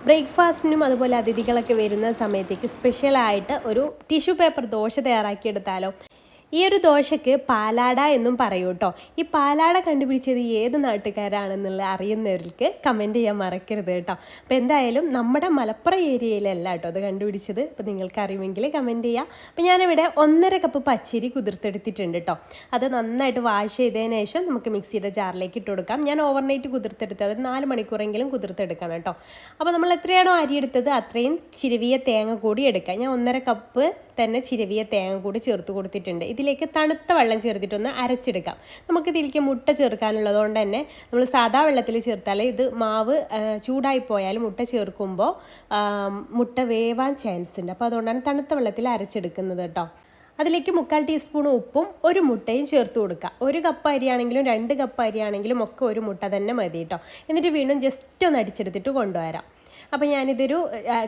ബ്രേക്ക്ഫാസ്റ്റിനും അതുപോലെ അതിഥികളൊക്കെ വരുന്ന സമയത്തേക്ക് സ്പെഷ്യലായിട്ട് ഒരു ടിഷ്യൂ പേപ്പർ ദോശ തയ്യാറാക്കിയെടുത്താലോ. ഈ ഒരു ദോശയ്ക്ക് പാലാട എന്നും പറയൂ കേട്ടോ. ഈ പാലാട കണ്ടുപിടിച്ചത് ഏത് നാട്ടുകാരാണെന്നുള്ള അറിയുന്നവർക്ക് കമൻറ്റ് ചെയ്യാൻ മറക്കരുത് കേട്ടോ. അപ്പോൾ എന്തായാലും നമ്മുടെ മലപ്പുറം ഏരിയയിലല്ല കേട്ടോ അത് കണ്ടുപിടിച്ചത്. അപ്പോൾ നിങ്ങൾക്ക് അറിയുമെങ്കിൽ കമൻറ്റ് ചെയ്യാം. അപ്പോൾ ഞാനിവിടെ 1.5 കപ്പ് പച്ചരി കുതിർത്തെടുത്തിട്ടുണ്ട് കേട്ടോ. അത് നന്നായിട്ട് വാഷ് ചെയ്തതിന് ശേഷം നമുക്ക് മിക്സിയുടെ ജാറിലേക്ക് ഇട്ട് കൊടുക്കാം. ഞാൻ ഓവർനൈറ്റ് കുതിർത്തെടുത്ത് അത് 4 മണിക്കൂറെങ്കിലും കുതിർത്തെടുക്കണം കേട്ടോ. അപ്പോൾ നമ്മൾ എത്രയാണോ അരി എടുത്തത് അത്രയും ചിരവിയ തേങ്ങ കൂടി എടുക്കാം. ഞാൻ 1.5 കപ്പ് തന്നെ ചിരവിയ തേങ്ങ കൂടി ചേർത്ത് കൊടുത്തിട്ടുണ്ട്. ഇതിലേക്ക് തണുത്ത വെള്ളം ചേർത്തിട്ടൊന്ന് അരച്ചെടുക്കാം. നമുക്കിതിലേക്ക് മുട്ട ചേർക്കാനുള്ളത് കൊണ്ട് തന്നെ നമ്മൾ സാധാ വെള്ളത്തിൽ ചേർത്താൽ ഇത് മാവ് ചൂടായി പോയാൽ മുട്ട ചേർക്കുമ്പോൾ മുട്ട വേവാൻ ചാൻസ് ഉണ്ട്. അപ്പോൾ അതുകൊണ്ടാണ് തണുത്ത വെള്ളത്തിൽ അരച്ചെടുക്കുന്നത് കേട്ടോ. അതിലേക്ക് 3/4 ടീസ്പൂൺ ഉപ്പും ഒരു മുട്ടയും ചേർത്ത് കൊടുക്കുക. 1 കപ്പ് അരിയാണെങ്കിലും 2 കപ്പ് അരിയാണെങ്കിലും ഒക്കെ ഒരു മുട്ട തന്നെ മതി കേട്ടോ. എന്നിട്ട് വീണ്ടും ജസ്റ്റ് ഒന്ന് അടിച്ചെടുത്തിട്ട് കൊണ്ടുവരാം. അപ്പോൾ ഞാനിതൊരു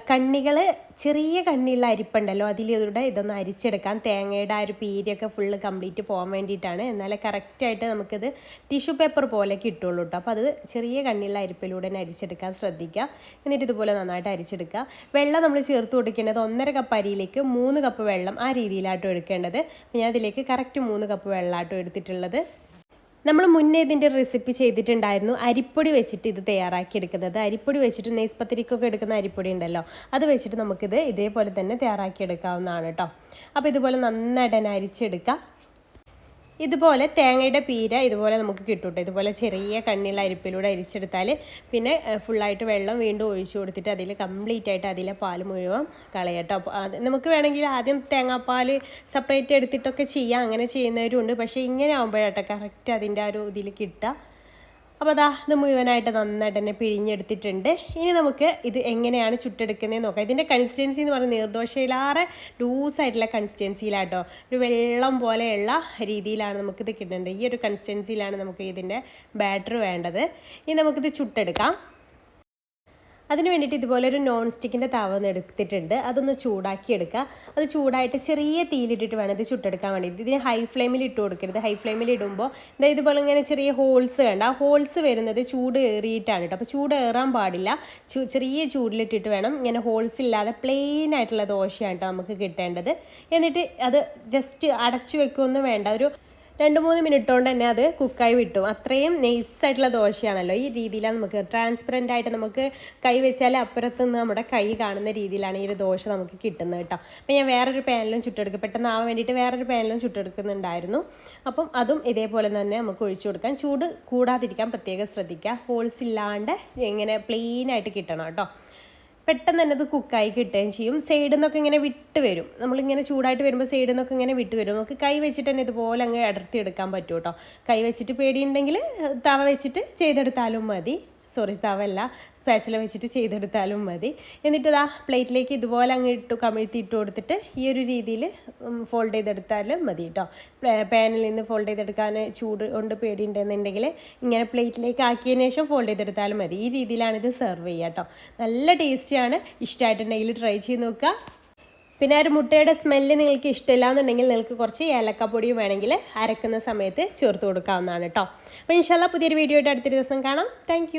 കണ്ണികൾ ചെറിയ കണ്ണിയുള്ള അരിപ്പുണ്ടല്ലോ അതിലൂടെ ഇതൊന്ന് അരിച്ചെടുക്കാം. തേങ്ങയുടെ ആ ഒരു പീരിയൊക്കെ ഫുള്ള് കംപ്ലീറ്റ് പോകാൻ വേണ്ടിയിട്ടാണ്. എന്നാലേ കറക്റ്റായിട്ട് നമുക്കിത് ടിഷ്യൂ പേപ്പർ പോലെ കിട്ടുള്ളൂ കേട്ടോ. അപ്പോൾ അത് ചെറിയ കണ്ണിയുള്ള അരിപ്പിലൂടെ തന്നെ അരിച്ചെടുക്കാൻ ശ്രദ്ധിക്കുക. എന്നിട്ട് ഇതുപോലെ നന്നായിട്ട് അരിച്ചെടുക്കുക. വെള്ളം നമ്മൾ ചേർത്ത് കൊടുക്കേണ്ടത് 1.5 കപ്പ് അരിയിലേക്ക് 3 കപ്പ് വെള്ളം ആ രീതിയിലാട്ടോ എടുക്കേണ്ടത്. അപ്പോൾ ഞാൻ ഇതിലേക്ക് കറക്റ്റ് 3 കപ്പ് വെള്ളമാട്ടോ എടുത്തിട്ടുള്ളത്. നമ്മൾ മുന്നേ ഇതിൻ്റെ റെസിപ്പി ചെയ്തിട്ടുണ്ടായിരുന്നു അരിപ്പൊടി വെച്ചിട്ട് ഇത് തയ്യാറാക്കിയെടുക്കുന്നത്. അരിപ്പൊടി വെച്ചിട്ട് നെയ്സ് പത്തിരിക്കൊക്കെ എടുക്കുന്ന അരിപ്പൊടി ഉണ്ടല്ലോ അത് വെച്ചിട്ട് നമുക്കിത് ഇതേപോലെ തന്നെ തയ്യാറാക്കിയെടുക്കാവുന്നതാണ് കേട്ടോ. അപ്പോൾ ഇതുപോലെ നന്നായിട്ട് തന്നെ അരിച്ചെടുക്കുക. ഇതുപോലെ തേങ്ങയുടെ പീര ഇതുപോലെ നമുക്ക് കിട്ടും കേട്ടോ. ഇതുപോലെ ചെറിയ കണ്ണിയുള്ള അരിപ്പിലൂടെ അരിച്ചെടുത്താൽ പിന്നെ ഫുള്ളായിട്ട് വെള്ളം വീണ്ടും ഒഴിച്ചു കൊടുത്തിട്ട് അതിൽ കംപ്ലീറ്റ് ആയിട്ട് അതിലെ പാൽ മുഴുവൻ കളയട്ടോ. അപ്പോൾ അത് നമുക്ക് വേണമെങ്കിൽ ആദ്യം തേങ്ങാപ്പാൽ സെപ്പറേറ്റ് എടുത്തിട്ടൊക്കെ ചെയ്യാം. അങ്ങനെ ചെയ്യുന്നവരും ഉണ്ട്. പക്ഷേ ഇങ്ങനെ ആകുമ്പോഴാട്ടോ കറക്റ്റ് അതിൻ്റെ ആ ഒരു ഇതിൽ കിട്ടുക. അപ്പോൾ അതാ ഇത് മുഴുവനായിട്ട് നന്നായിട്ട് തന്നെ പിഴിഞ്ഞെടുത്തിട്ടുണ്ട്. ഇനി നമുക്ക് ഇത് എങ്ങനെയാണ് ചുട്ടെടുക്കുന്നതെന്ന് നോക്കാം. ഇതിൻ്റെ കൺസിസ്റ്റൻസി എന്ന് പറയുന്നത് നീർദോശയിലേറെ ലൂസായിട്ടുള്ള കൺസിസ്റ്റൻസിയിലാട്ടോ. ഒരു വെള്ളം പോലെയുള്ള രീതിയിലാണ് നമുക്കിത് കിട്ടേണ്ടത്. ഈ ഒരു കൺസിസ്റ്റൻസിയിലാണ് നമുക്ക് ഇതിൻ്റെ ബാറ്റർ വേണ്ടത്. ഇനി നമുക്കിത് ചുട്ടെടുക്കാം. അതിന് വേണ്ടിയിട്ട് ഇതുപോലെ ഒരു നോൺ സ്റ്റിക്കിൻ്റെ തവ എടുത്തിട്ടുണ്ട്. അതൊന്ന് ചൂടാക്കി എടുക്കുക. അത് ചൂടായിട്ട് ചെറിയ തീയിലിട്ടിട്ട് വേണം ഇത് ചുട്ടെടുക്കാൻ വേണ്ടിയിട്ട്. ഇതിന് ഹൈ ഫ്ലെയിമിൽ ഇട്ട് കൊടുക്കരുത്. ഹൈ ഫ്ലെയിമിൽ ഇടുമ്പോൾ ഇതുപോലെ ഇങ്ങനെ ചെറിയ ഹോൾസ് കണ്ട ആ ഹോൾസ് വരുന്നത് ചൂട് ഏറിയിട്ടാണ് കേട്ടോ. അപ്പോൾ ചൂട് ഏറാൻ പാടില്ല. ചെറിയ ചൂടിലിട്ടിട്ട് വേണം. ഇങ്ങനെ ഹോൾസ് ഇല്ലാതെ പ്ലെയിൻ ആയിട്ടുള്ള ദോശയാണ് കേട്ടോ നമുക്ക് കിട്ടേണ്ടത്. എന്നിട്ട് അത് ജസ്റ്റ് അടച്ചു വെക്കുകയൊന്നും വേണ്ട. ഒരു 2-3 മിനിറ്റ് കൊണ്ട് തന്നെ അത് കുക്കായി വിട്ടും. അത്രയും നൈസായിട്ടുള്ള ദോശയാണല്ലോ. ഈ രീതിയിലാണ് നമുക്ക് ട്രാൻസ്പെറൻ്റ് ആയിട്ട് നമുക്ക് കൈ വെച്ചാൽ അപ്പുറത്ത് നിന്ന് നമ്മുടെ കൈ കാണുന്ന രീതിയിലാണ് ഈ ഒരു ദോശ നമുക്ക് കിട്ടുന്നത് കേട്ടോ. അപ്പോൾ ഞാൻ വേറൊരു പാനിലും ചുട്ടെടുക്കും. പെട്ടെന്ന് ആവാൻ വേണ്ടിയിട്ട് വേറൊരു പാനിലും ചുട്ടെടുക്കുന്നുണ്ടായിരുന്നു. അപ്പം അതും ഇതേപോലെ തന്നെ നമുക്ക് ഒഴിച്ചു കൊടുക്കാം. ചൂട് കൂടാതിരിക്കാൻ പ്രത്യേകം ശ്രദ്ധിക്കുക. ഹോൾസ് ഇല്ലാണ്ട് ഇങ്ങനെ പ്ലെയിൻ ആയിട്ട് കിട്ടണം കേട്ടോ. പെട്ടെന്ന് തന്നെ അത് കുക്കായി കിട്ടുകയും ചെയ്യും. സൈഡിൽ നിന്നൊക്കെ ഇങ്ങനെ വിട്ട് വരും. നമ്മളിങ്ങനെ ചൂടായിട്ട് വരുമ്പോൾ സൈഡിൽ നിന്നൊക്കെ ഇങ്ങനെ വിട്ട് വരും. നമുക്ക് കൈ വെച്ചിട്ട് തന്നെ ഇതുപോലെ അങ്ങ് അടർത്തി എടുക്കാൻ പറ്റും കേട്ടോ. കൈ വെച്ചിട്ട് പേടിയുണ്ടെങ്കിൽ തവ വെച്ചിട്ട് ചെയ്തെടുത്താലും മതി. തവല്ല സ്പാച്ചില വെച്ചിട്ട് ചെയ്തെടുത്താലും മതി. എന്നിട്ട് ഇതാ പ്ലേറ്റിലേക്ക് ഇതുപോലെ അങ്ങ് കമിഴ്ത്തിയിട്ട് കൊടുത്തിട്ട് ഈ ഒരു രീതിയിൽ ഫോൾഡ് ചെയ്തെടുത്താലും മതി കേട്ടോ. പാനിൽ നിന്ന് ഫോൾഡ് ചെയ്തെടുക്കാൻ ചൂട് കൊണ്ട് പേടിയുണ്ടെന്നുണ്ടെങ്കിൽ ഇങ്ങനെ പ്ലേറ്റിലേക്ക് ആക്കിയതിന് ശേഷം ഫോൾഡ് ചെയ്തെടുത്താലും മതി. ഈ രീതിയിലാണിത് സെർവ് ചെയ്യുക കേട്ടോ. നല്ല ടേസ്റ്റിയാണ്. ഇഷ്ടമായിട്ടുണ്ടെങ്കിൽ ട്രൈ ചെയ്ത് നോക്കുക. പിന്നെ ഒരു മുട്ടയുടെ സ്മെല്ല് നിങ്ങൾക്ക് ഇഷ്ടമില്ല എന്നുണ്ടെങ്കിൽ നിങ്ങൾക്ക് കുറച്ച് ഏലക്കപ്പൊടിയും വേണമെങ്കിൽ അരക്കുന്ന സമയത്ത് ചേർത്ത് കൊടുക്കാവുന്നതാണ് കേട്ടോ. അപ്പോൾ ഇൻഷാല്ലാ പുതിയൊരു വീഡിയോ ആയിട്ട് അടുത്തൊരു ദിവസം കാണാം. താങ്ക്